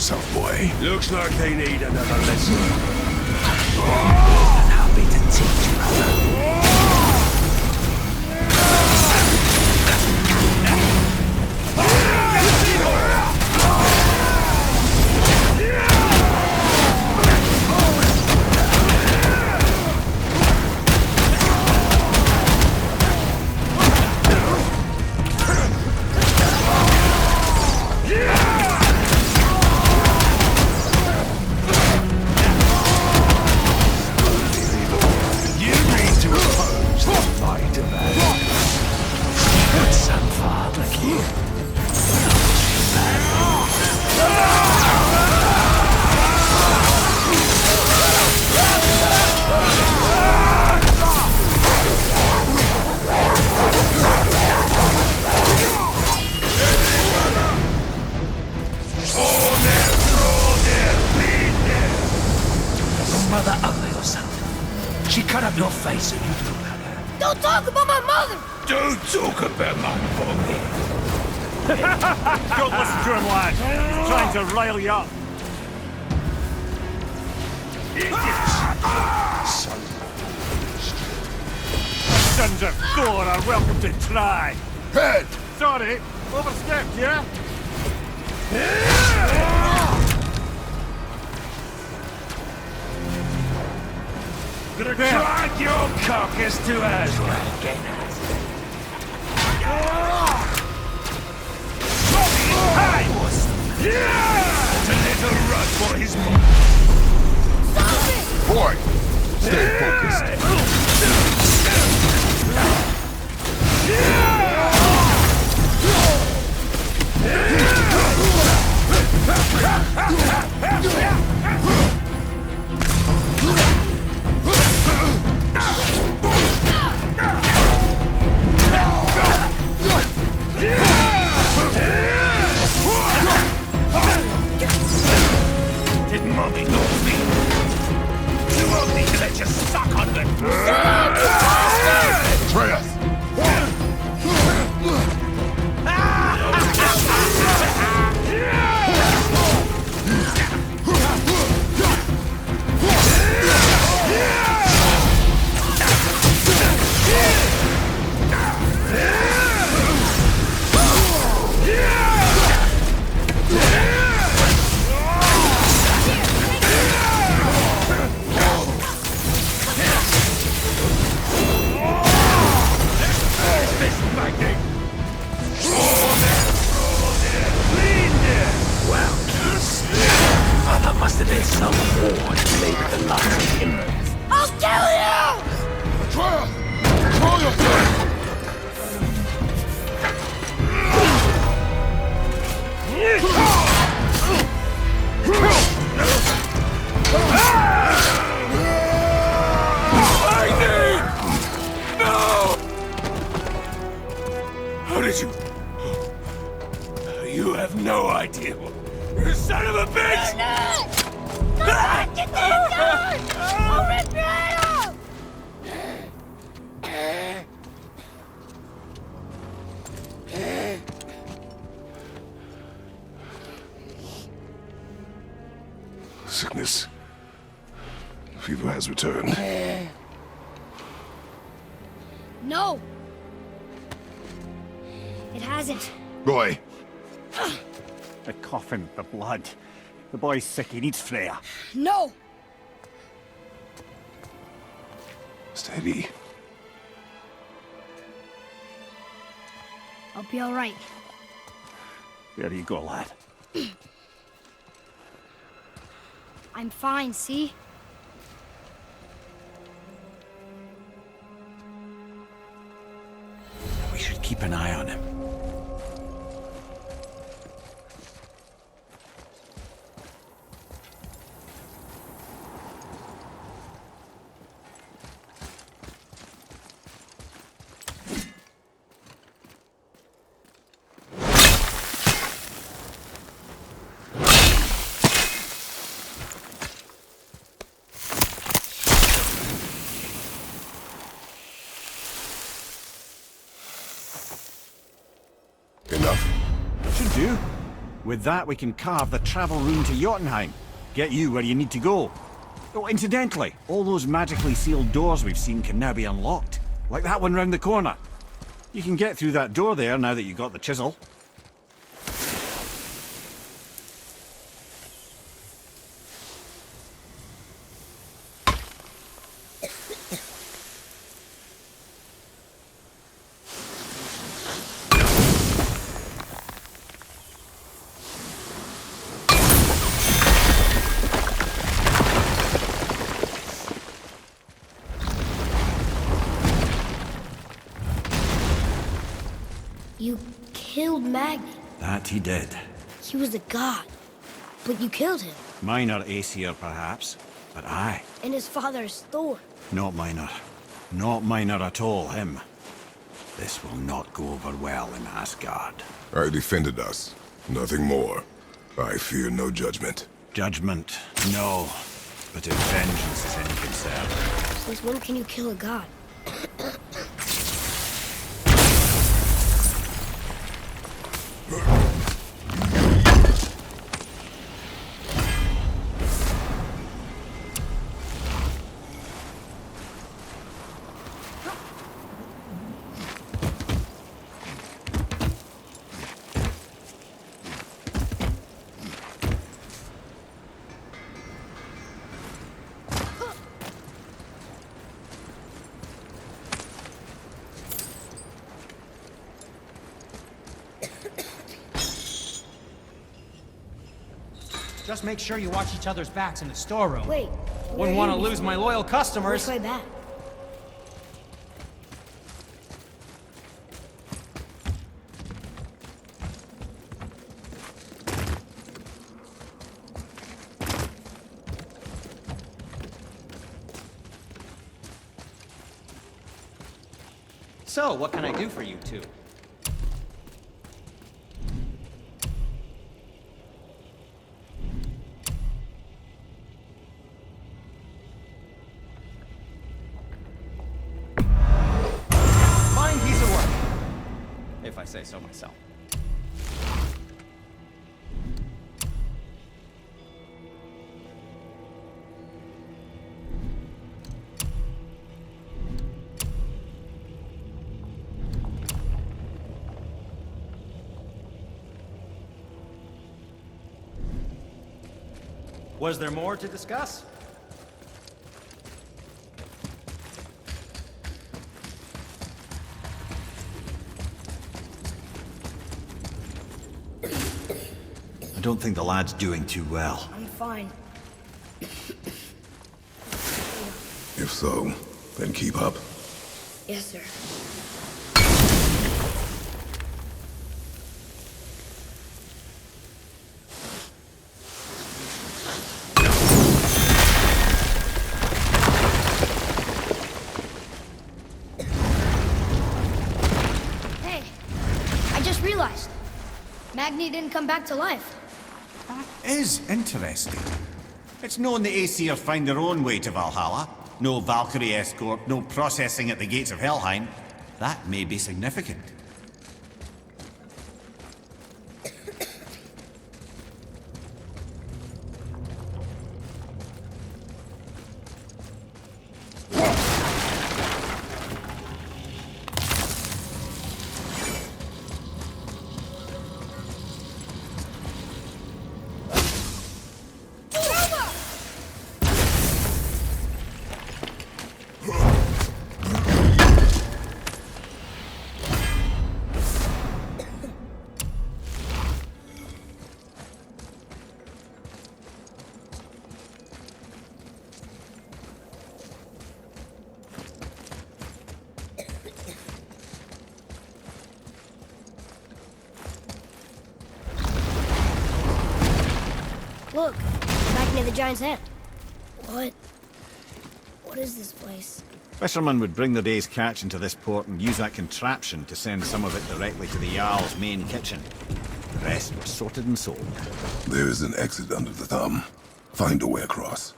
yourself, boy. Looks like they need another lesson. Allow me to teach you, brother. She cut up your face so you do her. Don't talk about my mother! Don't talk about my mommy. Don't listen to him, lad. He's trying to rile you up. Sons of Thor are welcome to try. Head! Sorry, overstepped, yeah? Gonna drag your carcass to Aslan. To let her run for his mom. Boy, stay focused. Did Mommy know me? You won't need to let you suck on it. Atreus! Must have been some forge made with the likes of him. I'll kill you! Atreus! Throw yourself! No! How did you... You have no idea. You son of a bitch! No! Get this gun! I'll rip your head off! Sickness. Fever has returned. No! It hasn't. Boy. The coffin, the blood. The boy's sick, he needs Freya. No! Steady. I'll be alright. There you go, lad. I'm fine, see? We should keep an eye on him. With that, we can carve the travel rune to Jotunheim. Get you where you need to go. Oh, incidentally, all those magically sealed doors we've seen can now be unlocked. Like that one round the corner. You can get through that door there now that you got the chisel. You killed Magni. That he did. He was a god. But you killed him. Minor Aesir, perhaps. But aye. And his father is Thor. Not minor. Not minor at all, him. This will not go over well in Asgard. I defended us. Nothing more. I fear no judgment. Judgment, no. But if vengeance is any concern. Since when can you kill a god? Just make sure you watch each other's backs in the storeroom. Wait. Wouldn't want to lose my loyal customers. Which way back? So, what can I do for you two? Fine piece of work, if I say so myself. Was there more to discuss? I don't think the lad's doing too well. I'm fine. If so, then keep up. Yes, sir. Hey, I just realized. Magni didn't come back to life. That is interesting. It's known the Aesir find their own way to Valhalla. No Valkyrie escort, no processing at the gates of Helheim. That may be significant. Look, back near the giant's head. What? What is this place? Fishermen would bring their day's catch into this port and use that contraption to send some of it directly to the Jarl's main kitchen. The rest were sorted and sold. There is an exit under the thumb. Find a way across.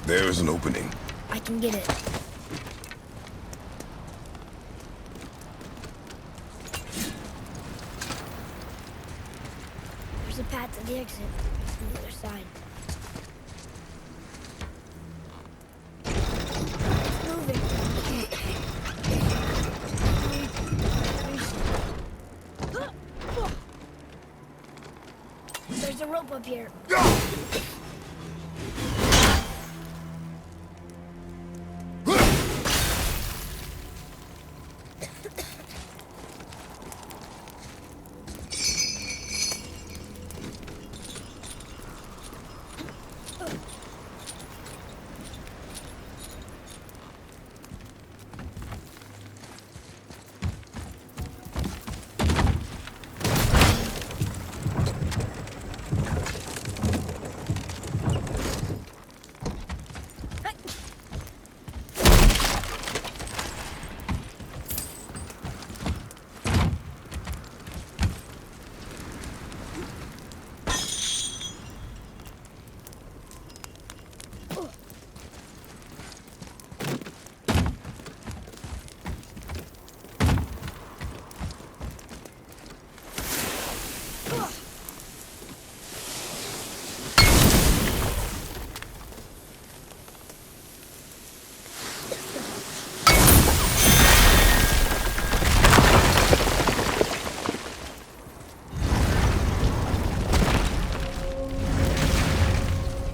There is an opening. I can get it. There's a path to the exit from the other side. It's moving. There's a rope up here.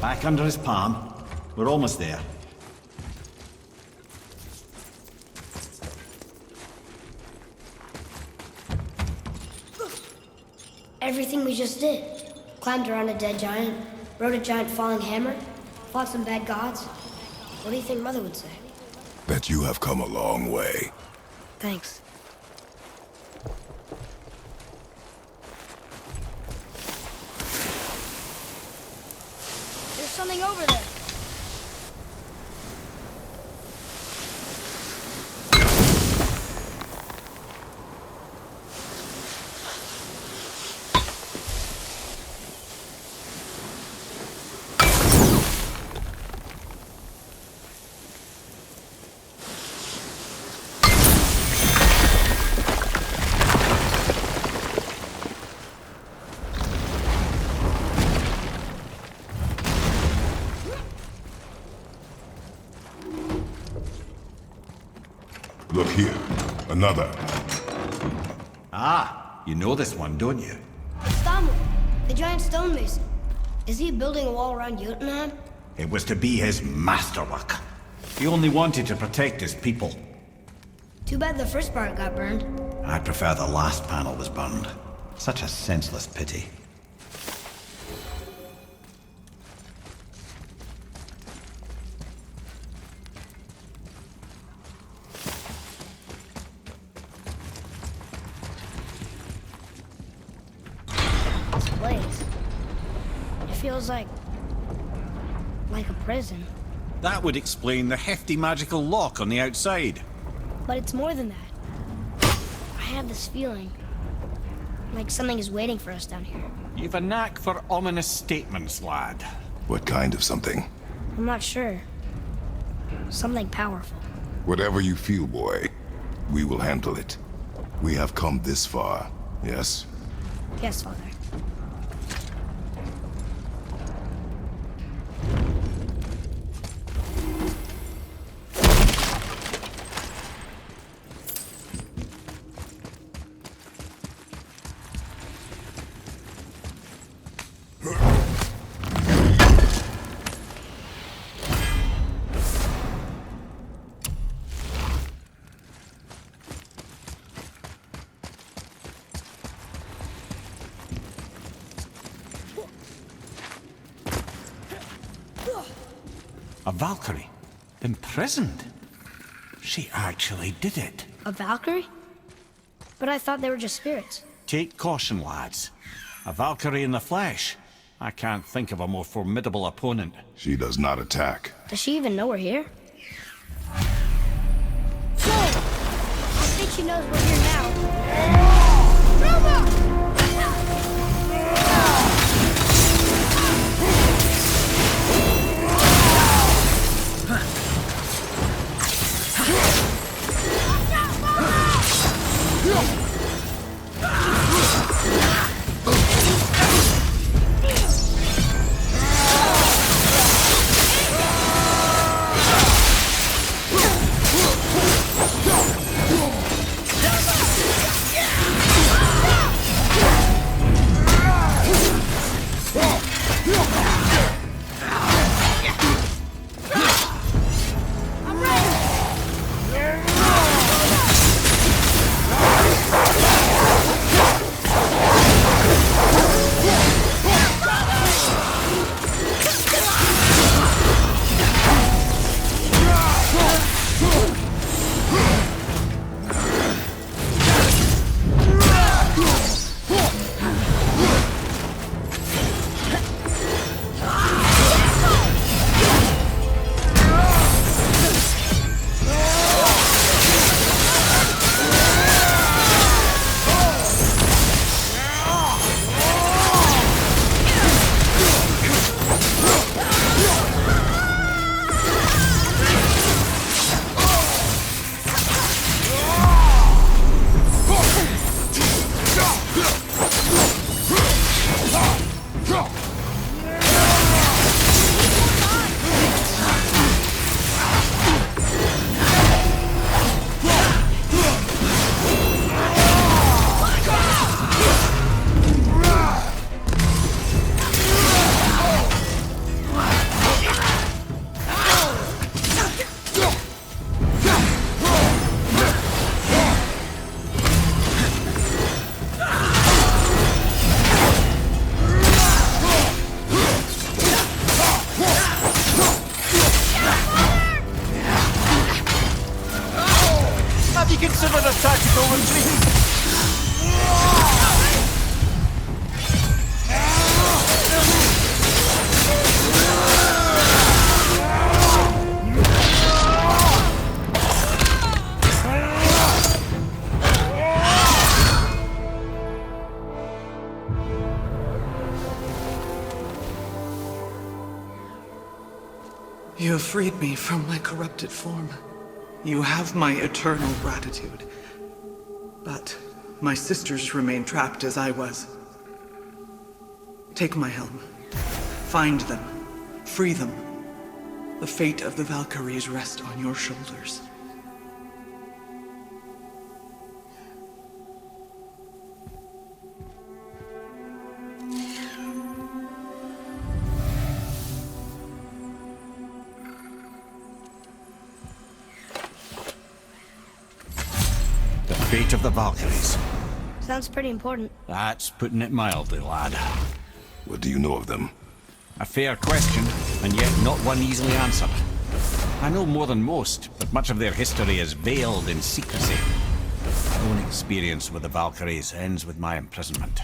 Back under his palm. We're almost there. Everything we just did. Climbed around a dead giant, rode a giant falling hammer, fought some bad gods. What do you think Mother would say? Bet you have come a long way. Thanks. There's something over there. Look here. Another. Ah, you know this one, don't you? Stammer, the giant stonemason. Is he building a wall around Jotunheim? It was to be his masterwork. He only wanted to protect his people. Too bad the first part got burned. I prefer the last panel was burned. Such a senseless pity. This place. It feels like a prison. That would explain the hefty magical lock on the outside. But it's more than that. I have this feeling. Like something is waiting for us down here. You've a knack for ominous statements, lad. What kind of something? I'm not sure. Something powerful. Whatever you feel, boy, we will handle it. We have come this far, yes? Yes, Father. A Valkyrie? Imprisoned? She actually did it. A Valkyrie? But I thought they were just spirits. Take caution, lads. A Valkyrie in the flesh. I can't think of a more formidable opponent. She does not attack. Does she even know we're here? Whoa! I think she knows we're here now. Roma! Have you considered a tactical retreat? You have freed me from my corrupted form. You have my eternal gratitude. But my sisters remain trapped as I was. Take my helm. Find them. Free them. The fate of the Valkyries rests on your shoulders. The fate of the Valkyries. Sounds pretty important. That's putting it mildly, lad. What do you know of them? A fair question, and yet not one easily answered. I know more than most, but much of their history is veiled in secrecy. My own experience with the Valkyries ends with my imprisonment.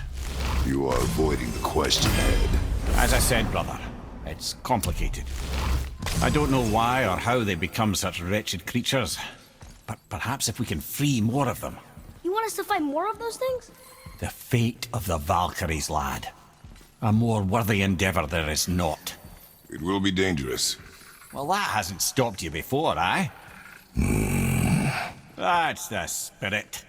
You are avoiding the question, Ed. As I said, brother, it's complicated. I don't know why or how they become such wretched creatures, but perhaps if we can free more of them. You want us to fight more of those things? The fate of the Valkyries, lad. A more worthy endeavor there is not. It will be dangerous. Well, that hasn't stopped you before, eh? That's the spirit.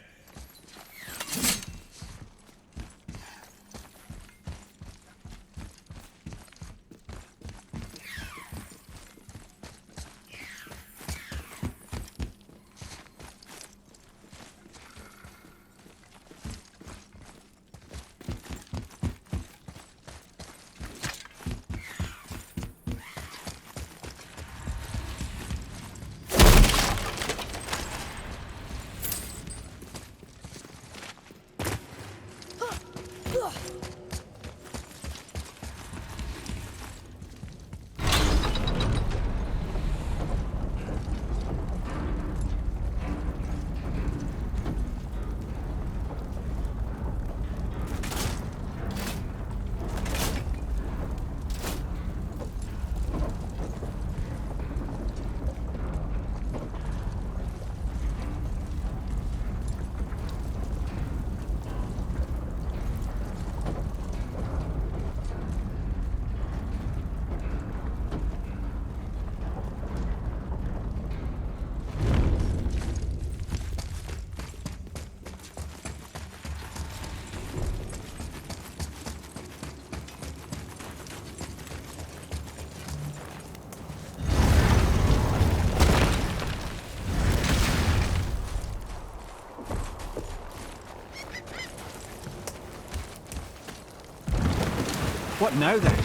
What now then?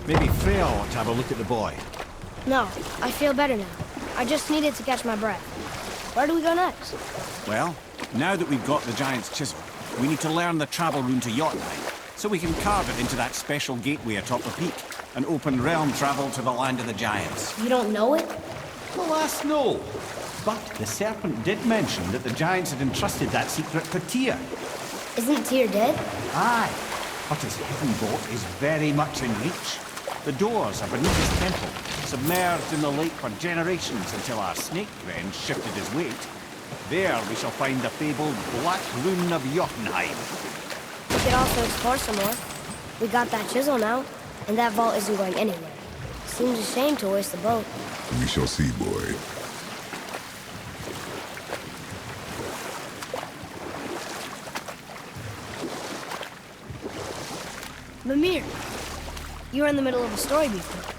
Maybe Freya ought to have a look at the boy. No, I feel better now. I just needed to catch my breath. Where do we go next? Well, now that we've got the giant's chisel, we need to learn the travel rune to Jotunheim, so we can carve it into that special gateway atop the peak, and open realm travel to the land of the giants. You don't know it? Alas, no. But the serpent did mention that the giants had entrusted that secret to Tyr. Isn't Tyr dead? Aye, but his hidden vault is very much in reach. The doors are beneath his temple, submerged in the lake for generations until our snake friend shifted his weight. There we shall find the fabled Black Rune of Jotunheim. We could also explore some more. We got that chisel now, and that vault isn't going anywhere. Seems a shame to waste the boat. We shall see, boy. Mimir, you were in the middle of a story before.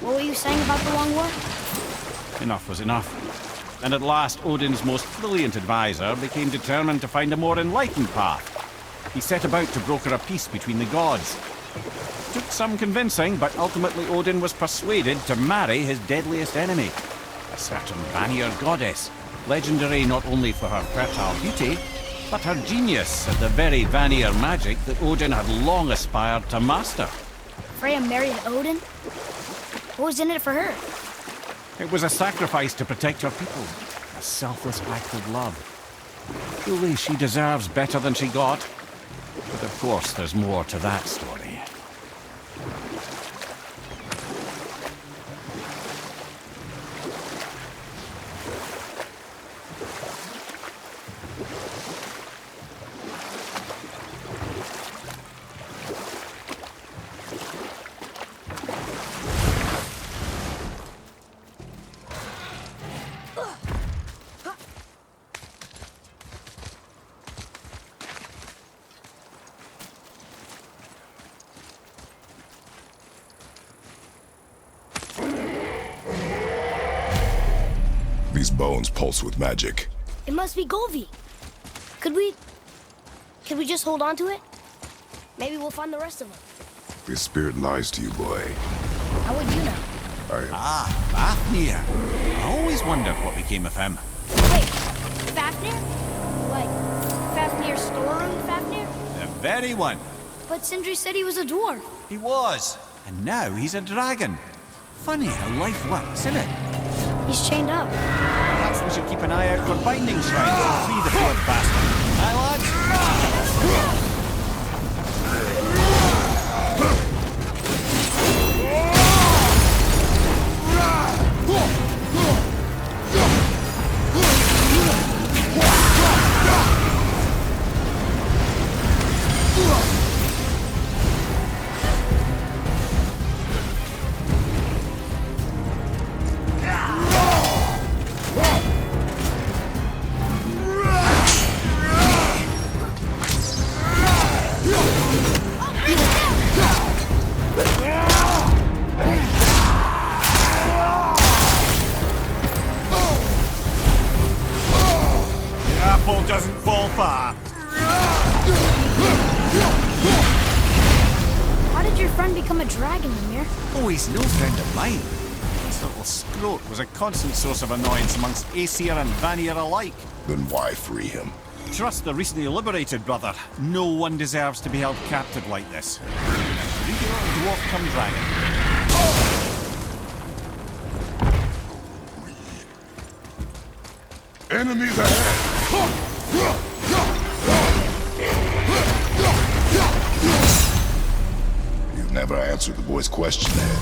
What were you saying about the Long War? Enough was enough. And at last, Odin's most brilliant advisor became determined to find a more enlightened path. He set about to broker a peace between the gods. Took some convincing, but ultimately Odin was persuaded to marry his deadliest enemy, a certain Vanir goddess, legendary not only for her fertile beauty, but her genius at the very Vanir magic that Odin had long aspired to master. Freya married Odin? What was in it for her? It was a sacrifice to protect her people, a selfless act of love. Truly, she deserves better than she got. But of course, there's more to that story. These bones pulse with magic. It must be Golvi. Could we just hold on to it? Maybe we'll find the rest of them. This spirit lies to you, boy. How would you know? Fafnir. I always wondered what became of him. Wait, Fafnir? Like, Fafnir's storeroom Fafnir? The very one. But Sindri said he was a dwarf. He was. And now he's a dragon. Funny how life works, isn't it? He's chained up. Perhaps we should keep an eye out for binding shrines and free the blood bastard. Aye, lads? Doesn't fall far. How did your friend become a dragon, Mimir? Oh, he's no friend of mine. This little scrote was a constant source of annoyance amongst Aesir and Vanir alike. Then why free him? Trust the recently liberated brother. No one deserves to be held captive like this. Regular dwarf come dragon. Enemies ahead! You've never answered the boy's question, Ed.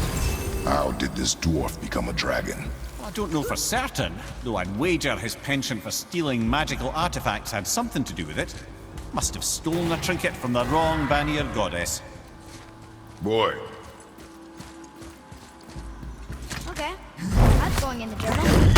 How did this dwarf become a dragon? I don't know for certain, though I'd wager his penchant for stealing magical artifacts had something to do with it. Must have stolen a trinket from the wrong Vanir goddess. Boy. Okay, that's going in the journal.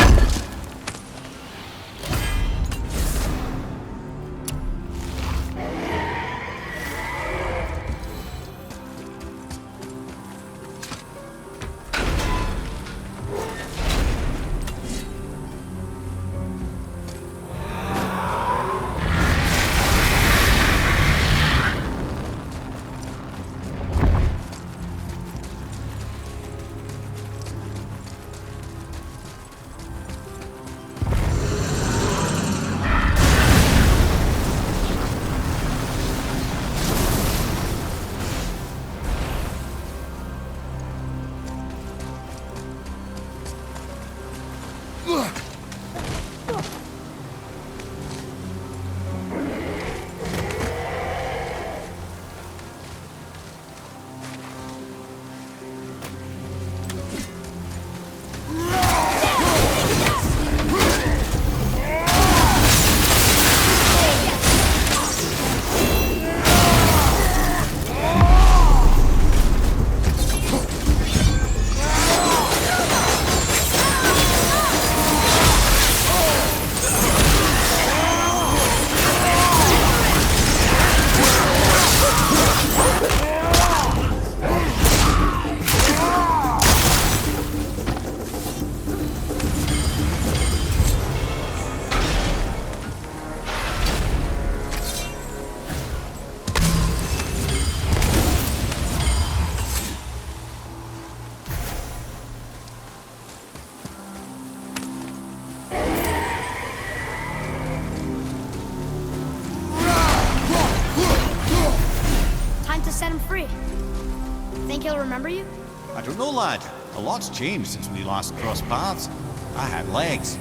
set him free. Think he'll remember you? I don't know, lad. A lot's changed since we last crossed paths. I had legs.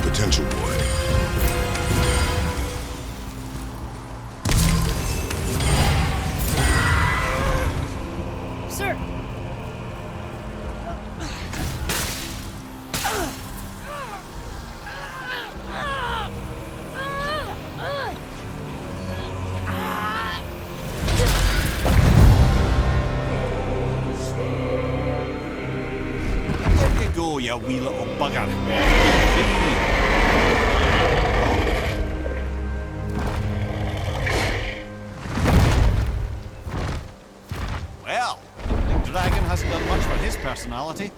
Potential, boy. Sir! Where you go, you wee little bugger? Well, the dragon hasn't done much for his personality.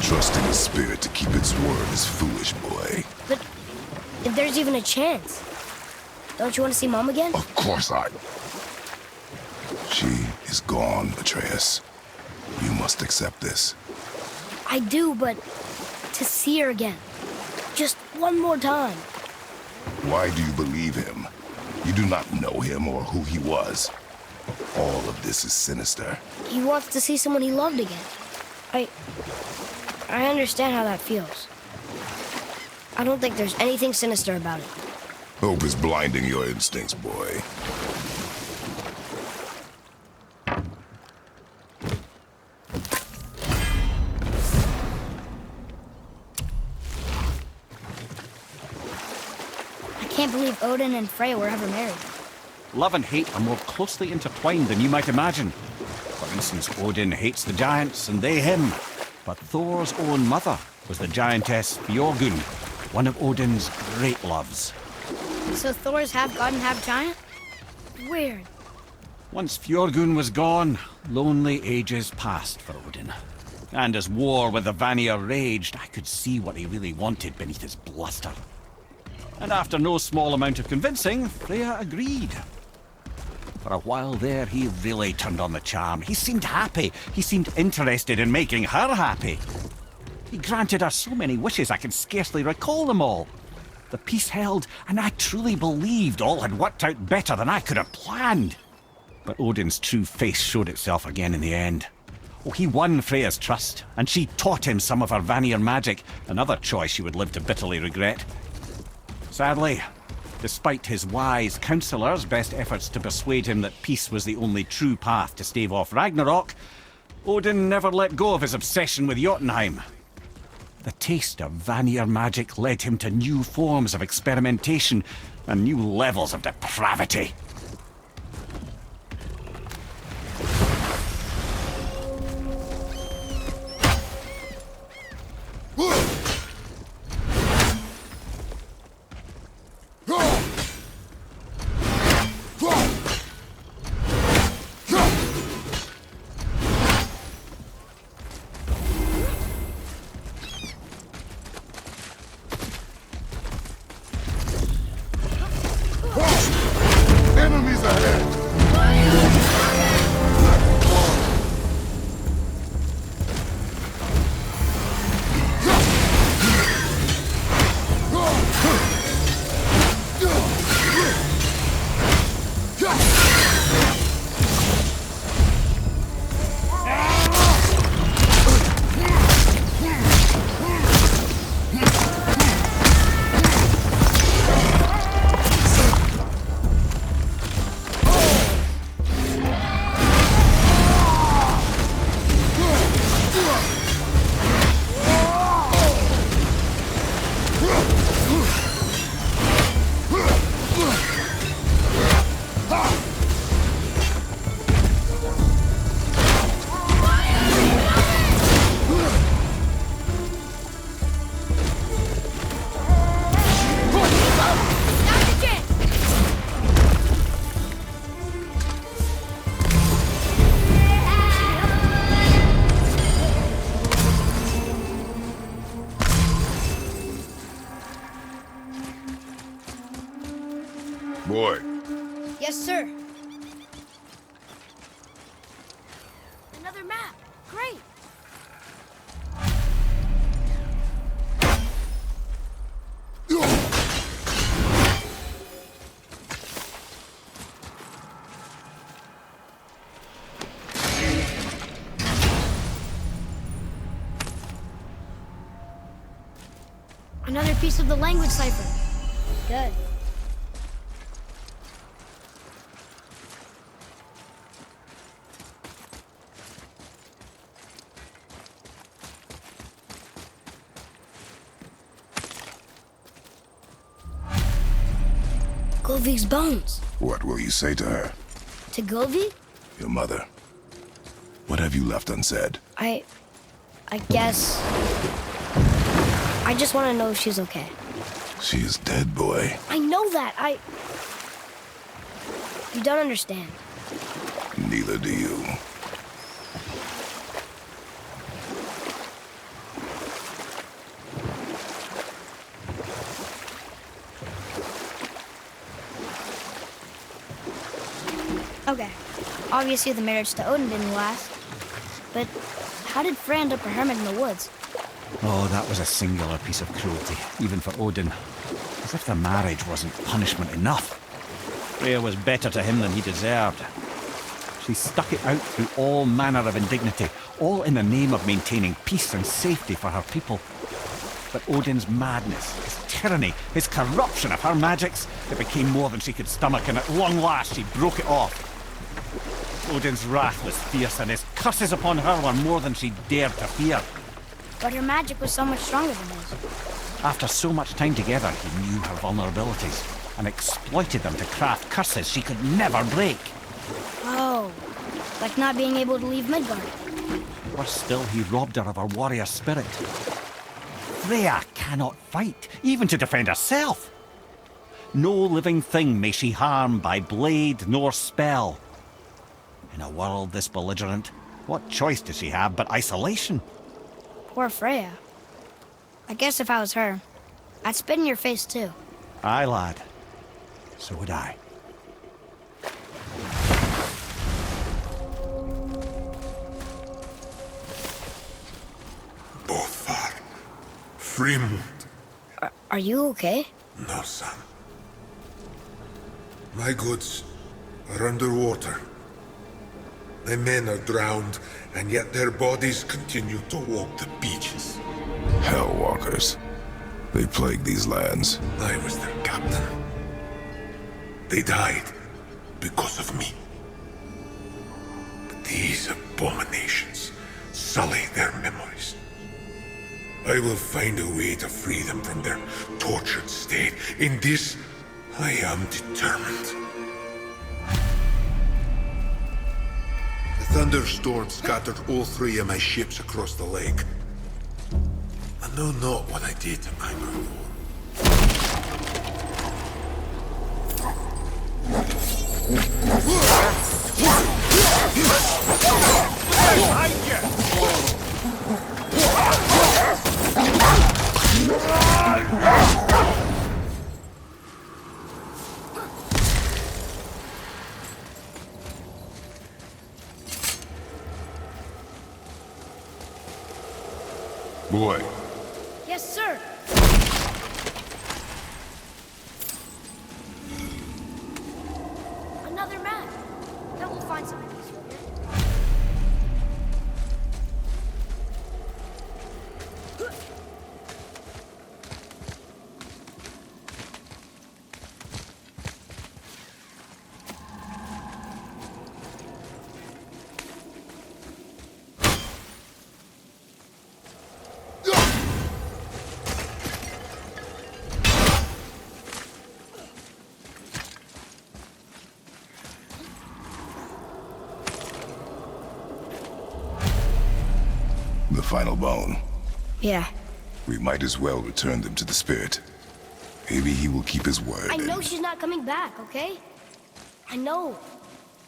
Trusting the spirit to keep its word is foolish, boy. But if there's even a chance, don't you want to see Mom again? Of course I... She is gone, Atreus. You must accept this. I do, but to see her again. Just one more time. Why do you believe him? You do not know him or who he was. All of this is sinister. He wants to see someone he loved again. I understand how that feels. I don't think there's anything sinister about it. Hope is blinding your instincts, boy. I can't believe Odin and Freya were ever married. Love and hate are more closely intertwined than you might imagine. For instance, Odin hates the giants and they him. But Thor's own mother was the giantess Björgund, one of Odin's great loves. So Thor's half god and half giant? Weird. Once Fjorgun was gone, lonely ages passed for Odin. And as war with the Vanir raged, I could see what he really wanted beneath his bluster. And after no small amount of convincing, Freya agreed. For a while there, he really turned on the charm. He seemed happy. He seemed interested in making her happy. He granted her so many wishes I can scarcely recall them all. The peace held, and I truly believed all had worked out better than I could have planned. But Odin's true face showed itself again in the end. Oh, he won Freya's trust, and she taught him some of her Vanir magic, another choice she would live to bitterly regret. Sadly, despite his wise counselors' best efforts to persuade him that peace was the only true path to stave off Ragnarok, Odin never let go of his obsession with Jotunheim. The taste of Vanir magic led him to new forms of experimentation and new levels of depravity. Enemies ahead! Boy, Yes, sir. Another map. Great. Another piece of the language cipher. Good. Govig's bones. what will you say to her? To Govig? Your mother. What have you left unsaid? I guess... I just want to know if she's okay. She is dead, boy. I know that. You don't understand. Neither do you. Okay. Obviously the marriage to Odin didn't last. But how did Frey end up a hermit in the woods? Oh, that was a singular piece of cruelty, even for Odin. As if the marriage wasn't punishment enough. Freya was better to him than he deserved. She stuck it out through all manner of indignity, all in the name of maintaining peace and safety for her people. But Odin's madness, his tyranny, his corruption of her magics, it became more than she could stomach, and at long last she broke it off. Odin's wrath was fierce, and his curses upon her were more than she dared to fear. But her magic was so much stronger than his. After so much time together, he knew her vulnerabilities and exploited them to craft curses she could never break. Oh, like not being able to leave Midgard. Worse still, he robbed her of her warrior spirit. Freya cannot fight, even to defend herself. No living thing may she harm by blade nor spell. In a world this belligerent, what choice does she have but isolation? Poor Freya. I guess if I was her, I'd spit in your face too. Aye, lad. So would I. Both are. Fremont. Are you okay? No, son. My goods are underwater. My men are drowned, and yet their bodies continue to walk the beaches. Hellwalkers. They plague these lands. I was their captain. They died because of me. But these abominations sully their memories. I will find a way to free them from their tortured state. In this, I am determined. The thunderstorm scattered all 3 of my ships across the lake. I know not what I did to anger Thor. Boy, Yes, sir. Another map. Then we'll find something useful here. the final bone. Yeah. We might as well return them to the spirit. Maybe he will keep his word. I know she's not coming back, okay? I know.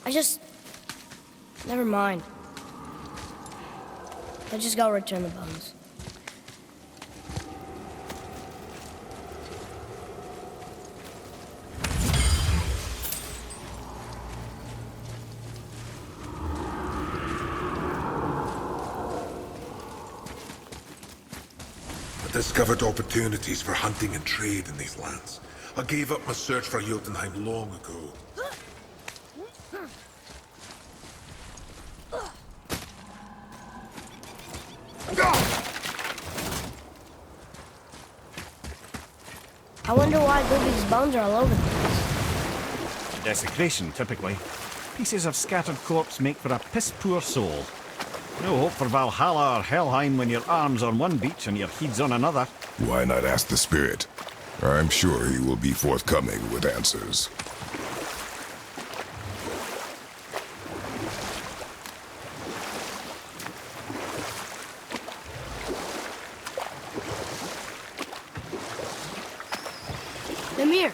I just... Never mind. Let's just go return the bones. I discovered opportunities for hunting and trade in these lands. I gave up my search for Jotunheim long ago. I wonder why Ludwig's bones are all over the place. Desecration, typically. Pieces of scattered corpse make for a piss-poor soul. No hope for Valhalla or Helheim when your arm's on one beach and your head's on another. Why not ask the spirit? I'm sure he will be forthcoming with answers. Mimir,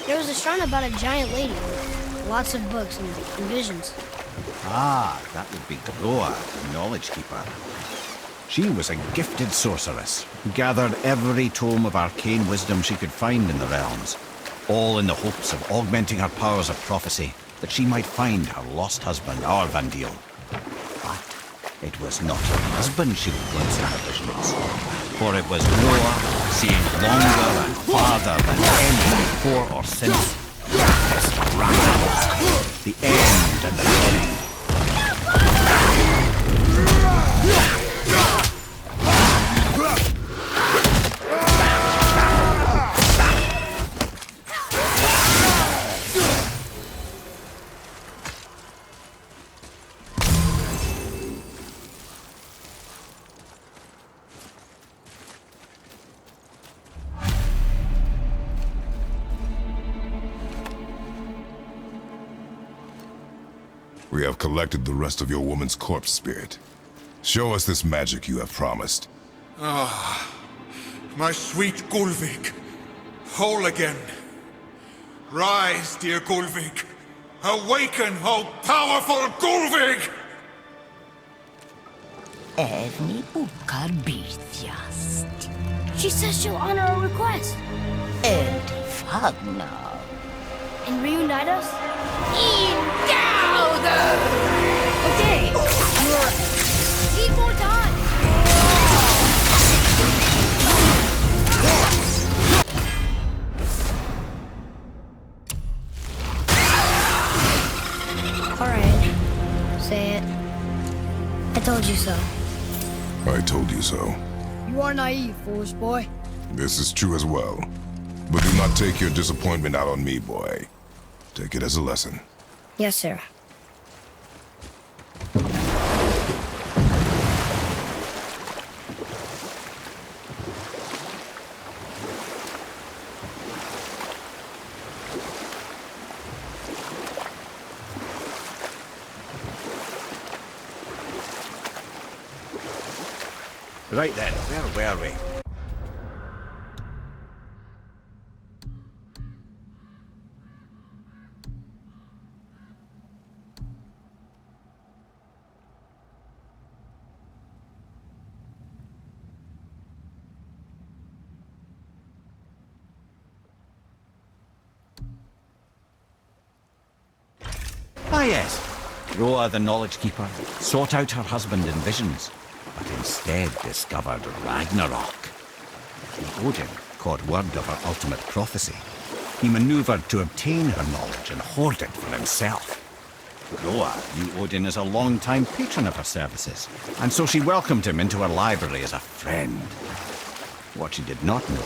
there was a shrine about a giant lady. Lots of books and visions. Ah, that would be Groa, the Knowledge Keeper. She was a gifted sorceress who gathered every tome of arcane wisdom she could find in the realms, all in the hopes of augmenting her powers of prophecy, that she might find her lost husband, Arvandil. But it was not her husband she would glimpse in her visions, for it was Groa seeing longer and farther than any before or since. Test of Ragnarok, the end and the beginning. We have collected the rest of your woman's corpse spirit. Show us this magic you have promised. My sweet Gulvik, whole again. Rise, dear Gulvik. Awaken, oh powerful Gulvik! Evni ukar bitjast. She says she'll honor our request. Eldi fagna. And reunite us? Okay. Need more time! Alright. Say it. I told you so. I told you so. You are naive, foolish boy. This is true as well. But do not take your disappointment out on me, boy. Take it as a lesson. Yes, sir. Right then, where were we? Ah yes, Roa the Knowledge Keeper sought out her husband in visions, but instead discovered Ragnarok. When Odin caught word of her ultimate prophecy, he maneuvered to obtain her knowledge and hoard it for himself. Roa knew Odin as a long-time patron of her services, and so she welcomed him into her library as a friend. What she did not know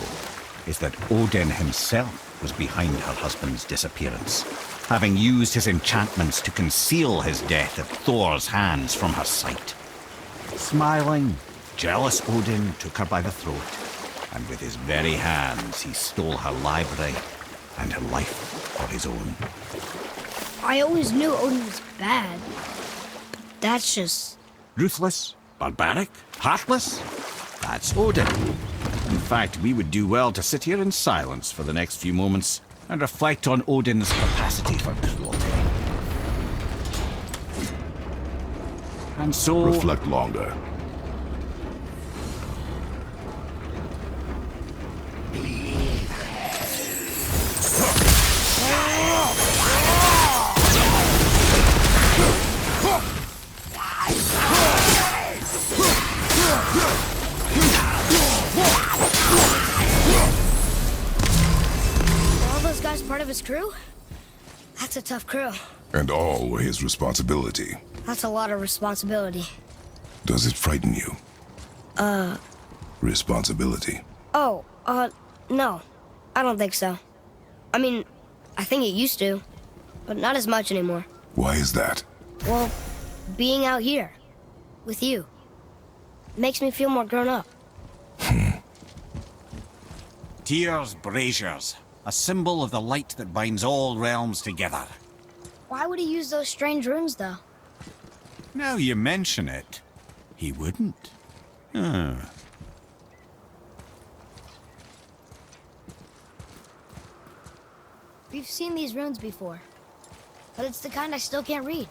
is that Odin himself was behind her husband's disappearance, having used his enchantments to conceal his death at Thor's hands from her sight. Smiling, jealous Odin took her by the throat, and with his very hands he stole her library and her life for his own. I always knew Odin was bad. But that's just... Ruthless, barbaric, heartless? That's Odin. In fact, we would do well to sit here in silence for the next few moments and reflect on Odin's capacity for cruelty. And so... Reflect longer. Part of his crew? That's a tough crew. And all were his responsibility. That's a lot of responsibility. Does it frighten you? Responsibility. Oh, no. I don't think so. I mean, I think it used to, but not as much anymore. Why is that? Well, being out here, with you, makes me feel more grown up. Tyr's braziers. A symbol of the light that binds all realms together. Why would he use those strange runes, though? Now you mention it, he wouldn't. We've seen these runes before, but it's the kind I still can't read.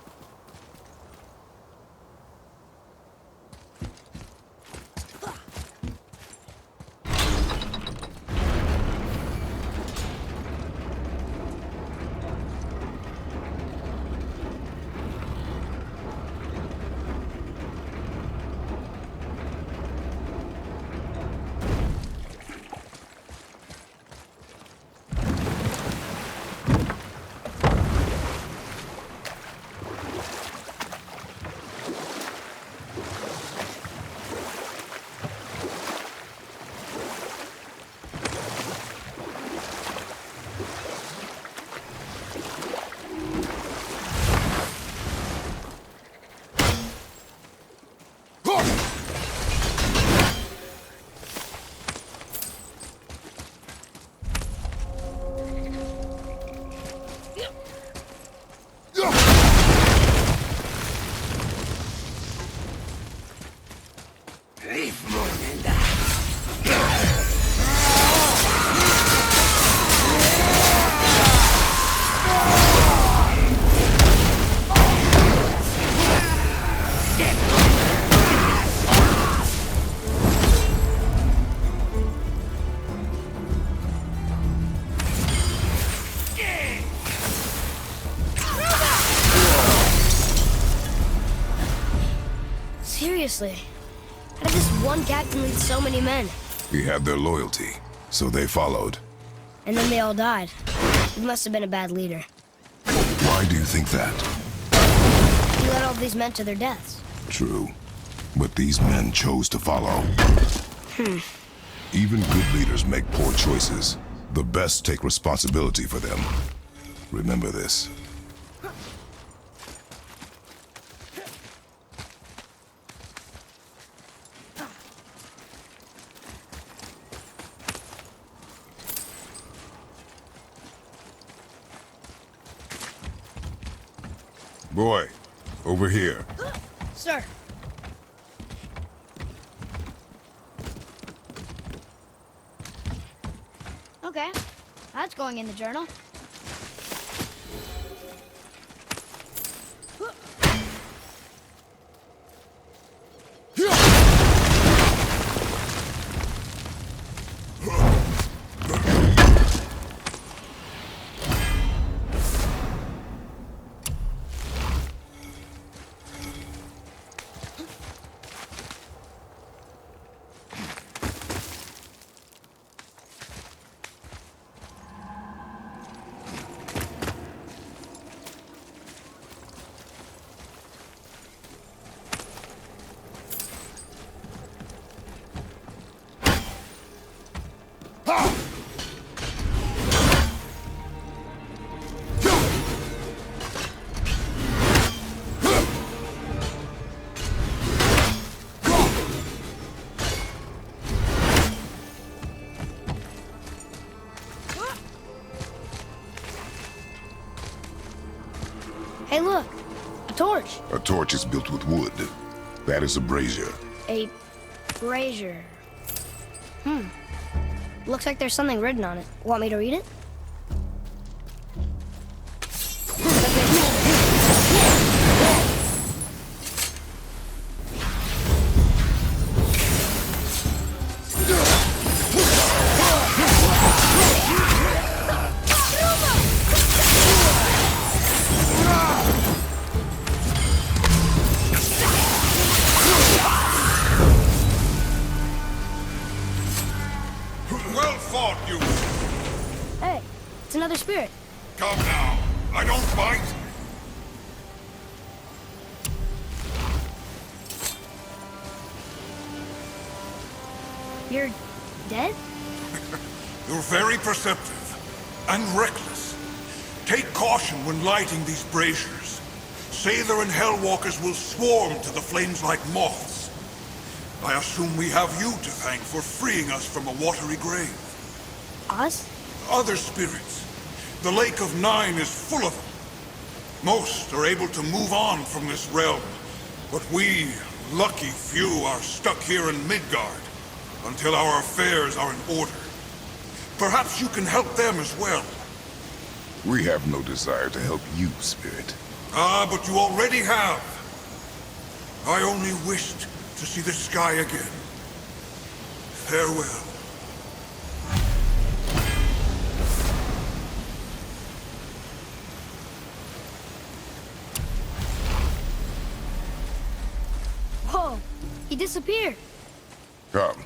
Seriously, how did this one captain lead so many men? He had their loyalty, so they followed. And then they all died. He must have been a bad leader. Why do you think that? He led all these men to their deaths. True. But these men chose to follow. Even good leaders make poor choices. The best take responsibility for them. Remember this. Boy, over here. Sir. Okay, that's going in the journal. Hey, look, a torch. A torch is built with wood. That is a brazier. A brazier. Looks like there's something written on it. Want me to read it? Well fought, you. Hey, it's another spirit. Come now. I don't bite. You're dead? You're very perceptive and reckless. Take caution when lighting these braziers. Sailor and Hellwalkers will swarm to the flames like moths. I assume we have you to thank for freeing us from a watery grave. Us? Other spirits. The Lake of Nine is full of them. Most are able to move on from this realm, but we, lucky few, are stuck here in Midgard until our affairs are in order. Perhaps you can help them as well. We have no desire to help you, Spirit. Ah, but you already have. I only wished to see the sky again. Farewell. Whoa, he disappeared. Come,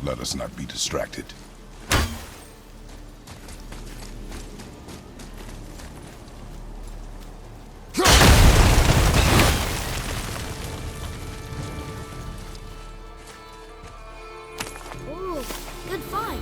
let us not be distracted. Ooh, good find.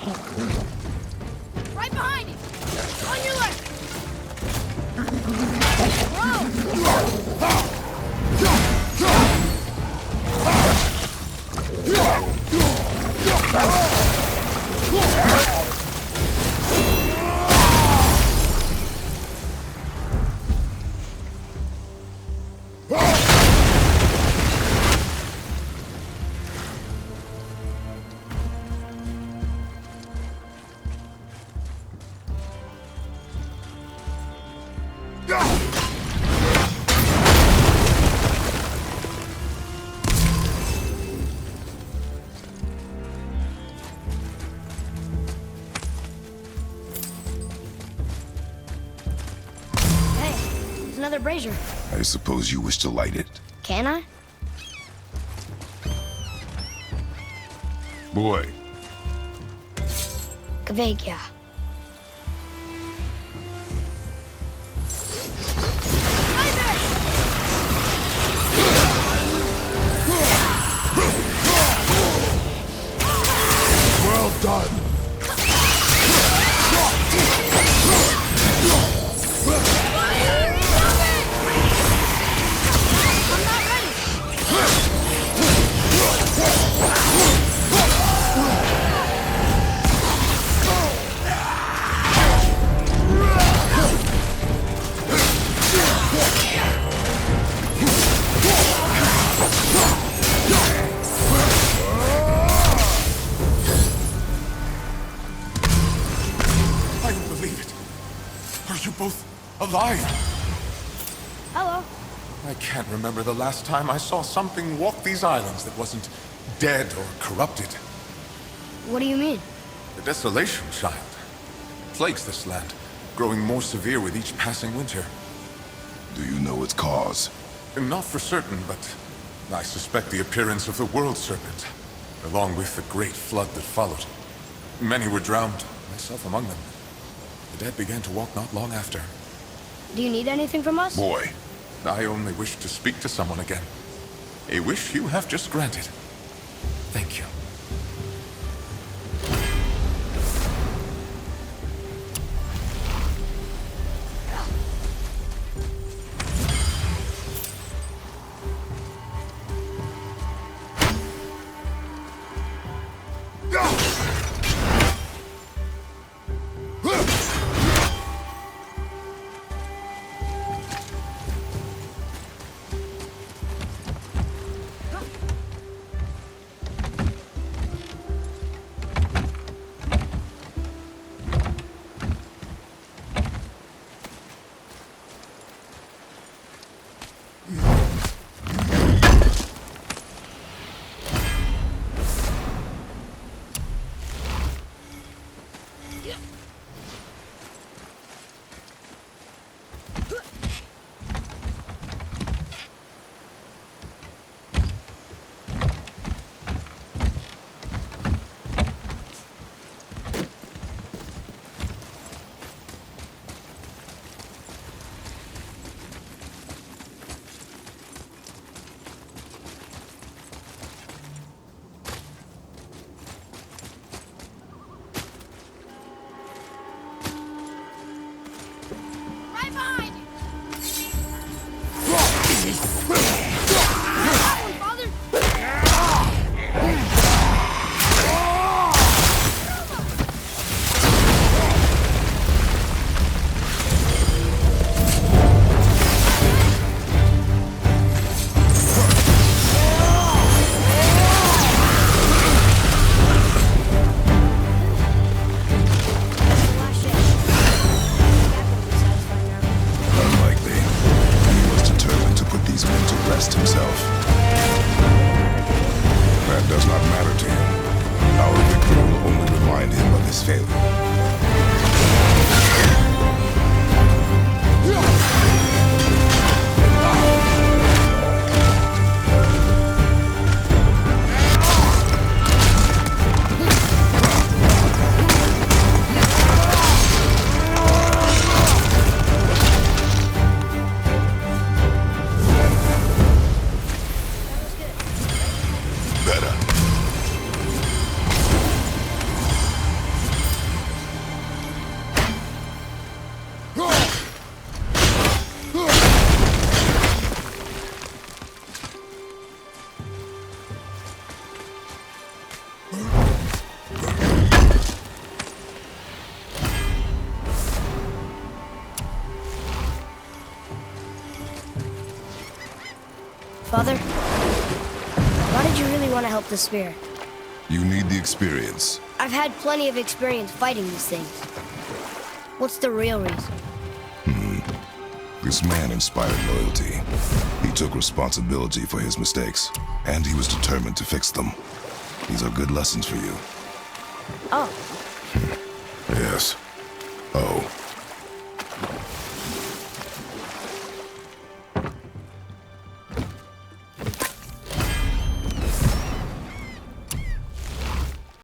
Right behind you! On your left! Another brazier. I suppose you wish to light it. Can I? Boy, Kavegya. well done. I don't believe it. Are you both alive? Hello. I can't remember the last time I saw something walk these islands that wasn't dead or corrupted. What do you mean? The desolation, child. Plagues this land, growing more severe with each passing winter. Do you know its cause? Not for certain, but I suspect the appearance of the World Serpent, along with the great flood that followed. Many were drowned, myself among them. The dead began to walk not long after. Do you need anything from us? Boy, I only wish to speak to someone again. A wish you have just granted. Thank you. Father, why did you really want to help the Spear? You need the experience. I've had plenty of experience fighting these things. What's the real reason? This man inspired loyalty. He took responsibility for his mistakes, and he was determined to fix them. These are good lessons for you. Oh. Yes. Oh.